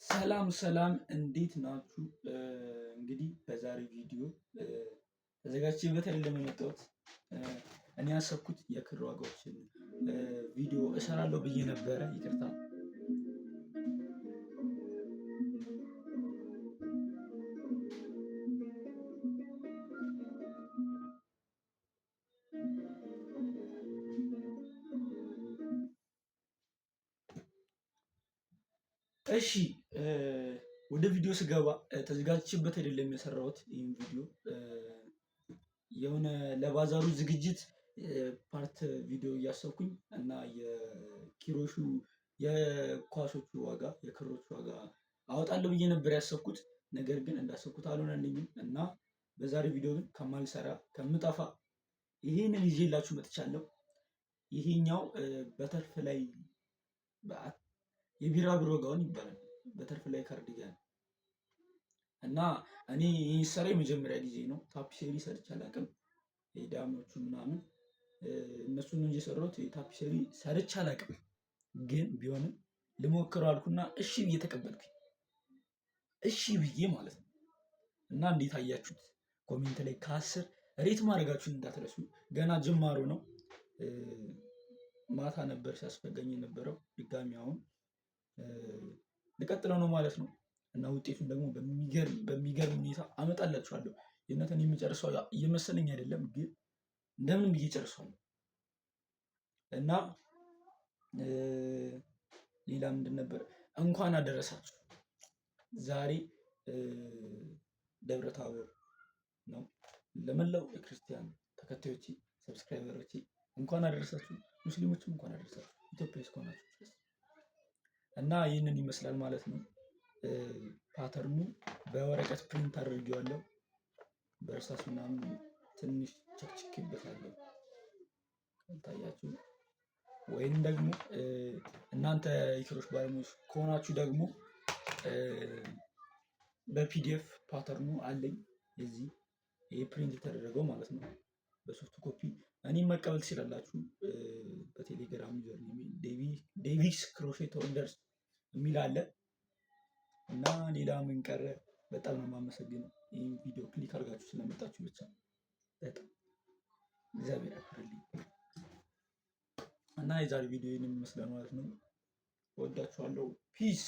ሰላም ሰላም እንዴት ናችሁ? እንግዲህ በዛሬ ቪዲዮ ተዘጋጅቼበት አይደለም የመጣሁት። እኔ ያሰብኩት የክር ዋጋዎችን ቪዲዮ እሰራለሁ ብዬ ነበረ። ይቅርታ። እሺ ወደ ቪዲዮ ስገባ ተዘጋጅቼበት አይደለም የሰራሁት። ይህን ቪዲዮ የሆነ ለባዛሩ ዝግጅት ፓርት ቪዲዮ እያሰብኩኝ እና የኪሮሹ የኳሶቹ ዋጋ የክሮቹ ዋጋ አወጣለሁ ብዬ ነበር ያሰብኩት። ነገር ግን እንዳሰብኩት አልሆነልኝም እና በዛሬ ቪዲዮ ግን ከማልሰራ ከምጠፋ ይሄንን ይዤላችሁ መጥቻለሁ። ይሄኛው በተርፍ ላይ የቢራቢሮ ጋውን ይባላል። በተርፍ ላይ ካርዲጋን እና እኔ ይህ ሰራ የመጀመሪያ ጊዜ ነው። ታፒሴሪ ሰርቼ አላውቅም። ዳሞቹ ምናምን እነሱን ነው እንጂ የሰራሁት ታፒሴሪ ሰርቼ አላውቅም። ግን ቢሆንም ልሞክረው አልኩና እሺ ብዬ ተቀበልኩኝ። እሺ ብዬ ማለት ነው። እና እንዴት አያችሁት? ኮሜንት ላይ ከ10 ሬት ማድረጋችሁን እንዳትረሱ። ገና ጅማሩ ነው። ማታ ነበር ሲያስፈገኝ የነበረው። ድጋሚ አሁን ልቀጥለው ነው ማለት ነው። እና ውጤቱን ደግሞ በሚገርም ሁኔታ አመጣላችኋለሁ። የእውነትን የምጨርሰው እየመሰለኝ አይደለም፣ ግን እንደምንም ብዬ ጨርሰዋለሁ። እና ሌላ ምንድን ነበር? እንኳን አደረሳችሁ። ዛሬ ደብረ ታቦር ነው። ለመላው የክርስቲያን ተከታዮቼ ሰብስክራይበሮቼ እንኳን አደረሳችሁ። ሙስሊሞችም እንኳን አደረሳችሁ ኢትዮጵያ እስከሆናችሁ ድረስ። እና ይህንን ይመስላል ማለት ነው። ፓተርኑ በወረቀት ፕሪንት አድርጌዋለሁ። በእርሳስ ምናምን ትንሽ ቸክችኬበታለሁ ታያችሁ። ወይም ደግሞ እናንተ የኪሮሽ ባለሙያዎች ከሆናችሁ ደግሞ በፒዲኤፍ ፓተርኑ አለኝ። የዚህ ይሄ ፕሪንት የተደረገው ማለት ነው። በሶፍት ኮፒ እኔም መቀበል ትችላላችሁ። በቴሌግራም ዴቪስ ክሮሼት ወንደርስ የሚል አለ። እና ሌላ ምን ቀረ? በጣም ነው የማመሰግነው ይህን ቪዲዮ ክሊክ አድርጋችሁ ስለመጣችሁ ብቻ በጣም እግዚአብሔር ያክብርልኝ። እና የዛሬ ቪዲዮ ይህንን ይመስላል ማለት ነው። እወዳችኋለሁ። ፒስ